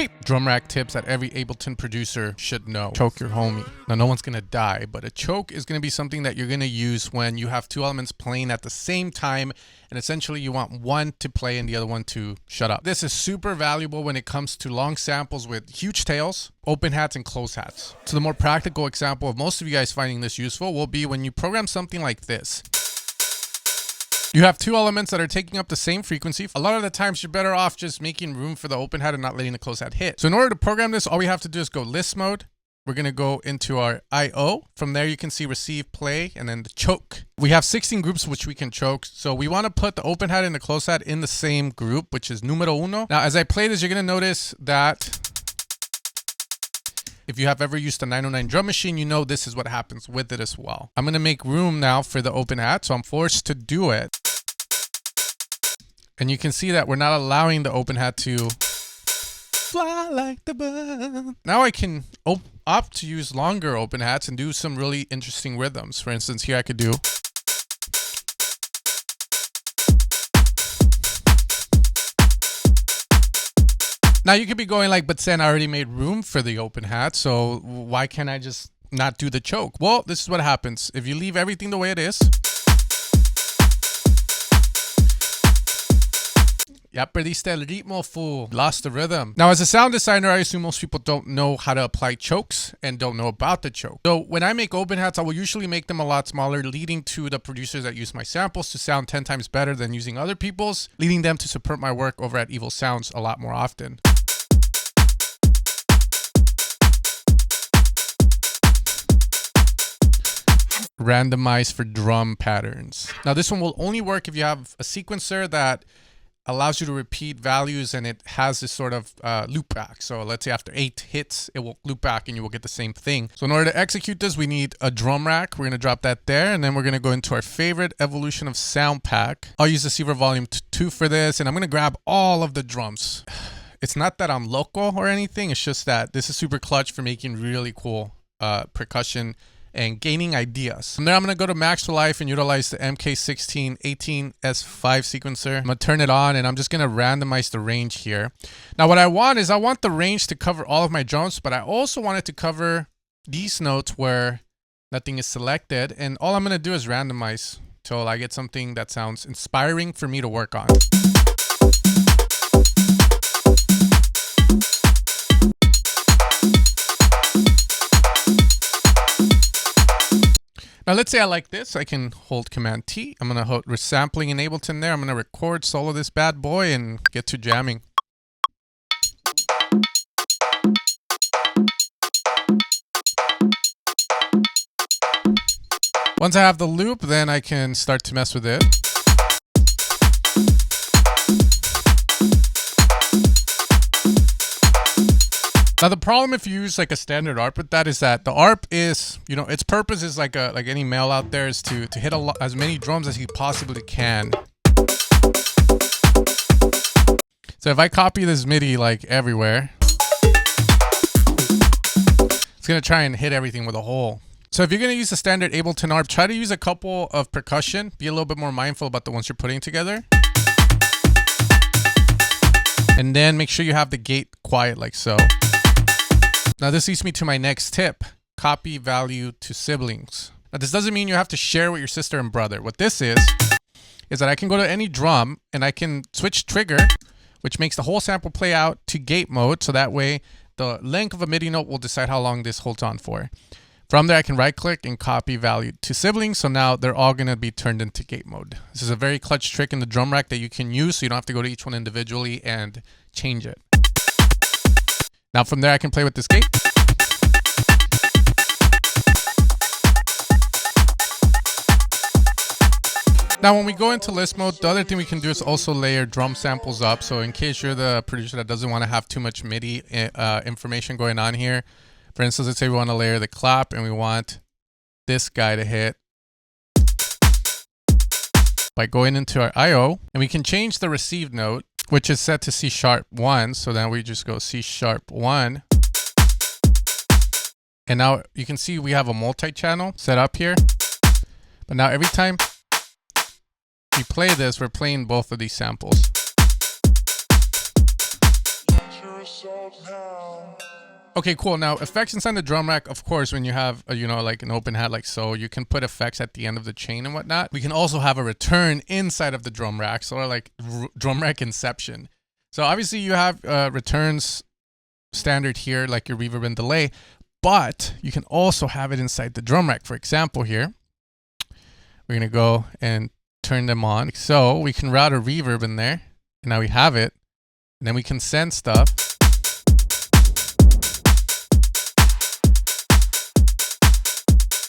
3 drum rack tips that every Ableton producer should know. Choke your homie. Now, no one's gonna die, but a choke is gonna be something that you're gonna use when you have 2 elements playing at the same time, and essentially you want one to play and the other one to shut up. This is super valuable when it comes to long samples with huge tails, open hats, and close hats. So the more practical example of most of you guys finding this useful will be when you program something like this. You have 2 elements that are taking up the same frequency. A lot of the times you're better off just making room for the open hat and not letting the close hat hit. So in order to program this, all we have to do is go list mode. We're gonna go into our IO. From there you can see receive, play, and then the choke. We have 16 groups which we can choke. So we wanna put the open hat and the close hat in the same group, which is numero uno. Now as I play this, you're gonna notice that if you have ever used a 909 drum machine, you know this is what happens with it as well. I'm gonna make room now for the open hat, so I'm forced to do it. And you can see that we're not allowing the open hat to fly like the bird. Now I can opt to use longer open hats and do some really interesting rhythms. For instance, here I could do. Now you could be going like, but Sen, I already made room for the open hat, so why can't I just not do the choke? Well, this is what happens. If you leave everything the way it is, ya perdiste el ritmo, fool. Lost the rhythm. Now, as a sound designer, I assume most people don't know how to apply chokes and don't know about the choke. So when I make open hats, I will usually make them a lot smaller, leading to the producers that use my samples to sound 10 times better than using other people's, leading them to support my work over at Evil Sounds a lot more often. Randomize for drum patterns. Now this one will only work if you have a sequencer that allows you to repeat values and it has this sort of loop back. So let's say after 8 hits, it will loop back and you will get the same thing. So in order to execute this, we need a drum rack. We're gonna drop that there, and then we're gonna go into our favorite evolution of sound pack. I'll use the Seaver Volume 2 for this, and I'm gonna grab all of the drums. It's not that I'm loco or anything, it's just that this is super clutch for making really cool percussion and gaining ideas. From there, I'm gonna go to Max for Life and utilize the MK16 18S5 sequencer. I'm gonna turn it on and I'm just gonna randomize the range here. Now what I want is I want the range to cover all of my drums, but I also want it to cover these notes where nothing is selected. And all I'm gonna do is randomize till I get something that sounds inspiring for me to work on. Now let's say I like this, I can hold Command T. I'm gonna hold resampling in Ableton there. I'm gonna record solo this bad boy and get to jamming. Once I have the loop, then I can start to mess with it. Now the problem if you use like a standard ARP with that is that the ARP is, you know, its purpose is like any male out there is to hit as many drums as he possibly can. So if I copy this MIDI like everywhere, it's gonna try and hit everything with a hole. So if you're gonna use a standard Ableton ARP, try to use a couple of percussion. Be a little bit more mindful about the ones you're putting together. And then make sure you have the gate quiet like so. Now this leads me to my next tip, copy value to siblings. Now this doesn't mean you have to share with your sister and brother. What this is that I can go to any drum and I can switch trigger, which makes the whole sample play out to gate mode. So that way the length of a MIDI note will decide how long this holds on for. From there, I can right click and copy value to siblings. So now they're all gonna be turned into gate mode. This is a very clutch trick in the drum rack that you can use so you don't have to go to each one individually and change it. Now from there, I can play with this gate. Now when we go into list mode, the other thing we can do is also layer drum samples up. So in case you're the producer that doesn't want to have too much MIDI information going on here, for instance, let's say we want to layer the clap and we want this guy to hit by going into our IO, and we can change the received note, which is set to C#1. So then we just go C#1. And now you can see we have a multi-channel set up here. But now every time we play this, we're playing both of these samples. Okay, cool. Now, effects inside the drum rack, of course, when you have, you know, like an open hat like so, you can put effects at the end of the chain and whatnot. We can also have a return inside of the drum rack, sort of like drum rack inception. So obviously you have returns standard here, like your reverb and delay, but you can also have it inside the drum rack. For example, here, we're going to go and turn them on. So we can route a reverb in there, and now we have it. And then we can send stuff.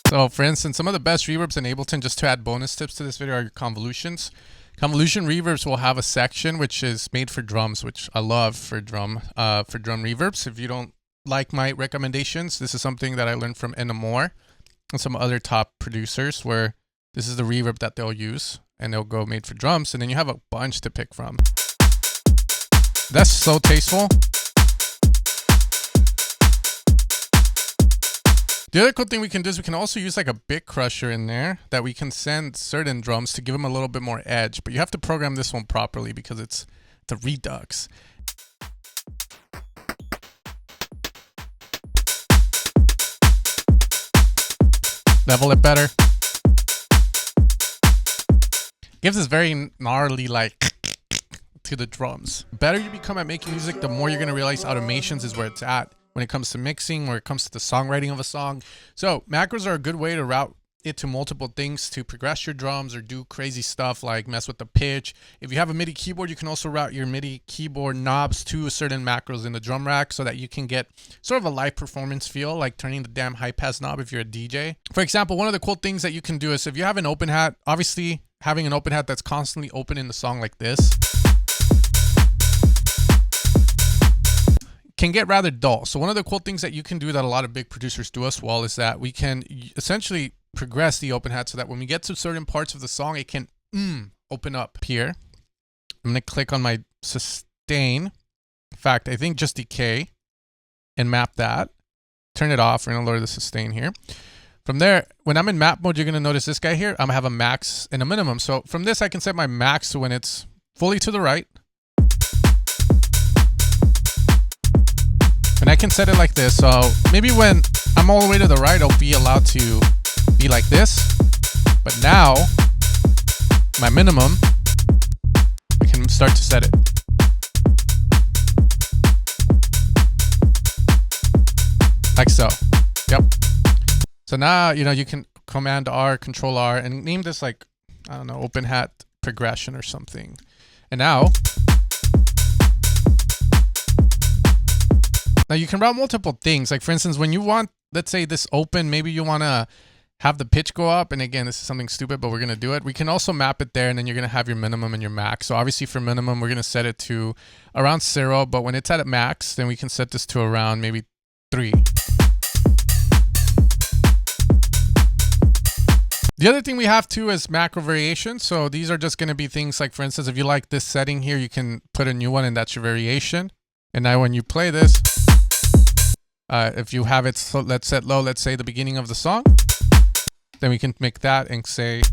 So for instance, some of the best reverbs in Ableton, just to add bonus tips to this video, are your convolutions. Convolution reverbs will have a section which is made for drums, which I love for drum reverbs. If you don't like my recommendations, this is something that I learned from Enamore and some other top producers, where this is the reverb that they'll use and they'll go made for drums. And then you have a bunch to pick from. That's so tasteful. The other cool thing we can do is we can also use like a bit crusher in there that we can send certain drums to give them a little bit more edge, but you have to program this one properly because it's a redux. Level it better. Gives this very gnarly like to the drums. The better you become at making music, the more you're going to realize automations is where it's at when it comes to mixing, where it comes to the songwriting of a song. So macros are a good way to route it to multiple things to progress your drums or do crazy stuff like mess with the pitch. If you have a MIDI keyboard, you can also route your MIDI keyboard knobs to certain macros in the drum rack so that you can get sort of a live performance feel, like turning the damn high pass knob if you're a DJ. For example, one of the cool things that you can do is if you have an open hat, obviously having an open hat that's constantly open in the song like this can get rather dull. So one of the cool things that you can do that a lot of big producers do as well is that we can essentially progress the open hat so that when we get to certain parts of the song, it can open up here. I'm going to click on my sustain. In fact, I think just decay and map that. Turn it off. We're going to lower the sustain here. From there, when I'm in map mode, you're going to notice this guy here. I'm going to have a max and a minimum. So from this, I can set my max to when it's fully to the right. And I can set it like this. So maybe when I'm all the way to the right, I'll be allowed to be like this. But now, my minimum, I can start to set it. Like so. Yep. So now, you know, you can Command R, Control R, and name this like, I don't know, open hat progression or something. And now you can route multiple things. Like for instance, when you want, let's say this open, maybe you want to have the pitch go up. And again, this is something stupid, but we're going to do it. We can also map it there, and then you're going to have your minimum and your max. So obviously for minimum, we're going to set it to around 0, but when it's at max, then we can set this to around maybe 3. The other thing we have too is macro variation. So these are just going to be things like, for instance, if you like this setting here, you can put a new one and that's your variation. And now when you play this, if you have it, so let's set low, let's say the beginning of the song, then we can make that and say,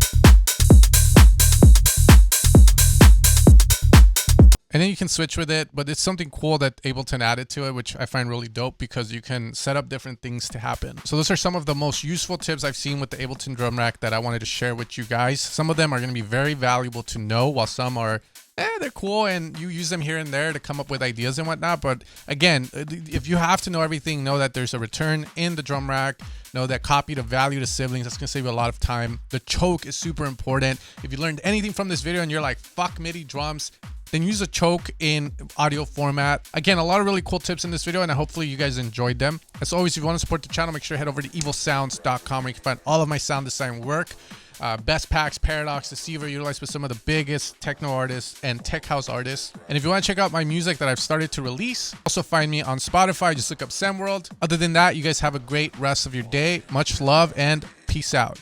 and then you can switch with it, but it's something cool that Ableton added to it, which I find really dope because you can set up different things to happen. So those are some of the most useful tips I've seen with the Ableton Drum Rack that I wanted to share with you guys. Some of them are going to be very valuable to know, while some are they're cool and you use them here and there to come up with ideas and whatnot. But again, if you have to know everything, know that there's a return in the drum rack, know that copy to value to siblings. That's going to save you a lot of time. The choke is super important. If you learned anything from this video and you're like, fuck MIDI drums, then use a choke in audio format. Again, a lot of really cool tips in this video, and hopefully you guys enjoyed them. As always, if you want to support the channel, make sure to head over to evilsounds.com where you can find all of my sound design work. Best Packs, Paradox, Deceiver, utilized with some of the biggest techno artists and tech house artists. And if you want to check out my music that I've started to release, also find me on Spotify. Just look up SemWorld. Other than that, you guys have a great rest of your day. Much love and peace out.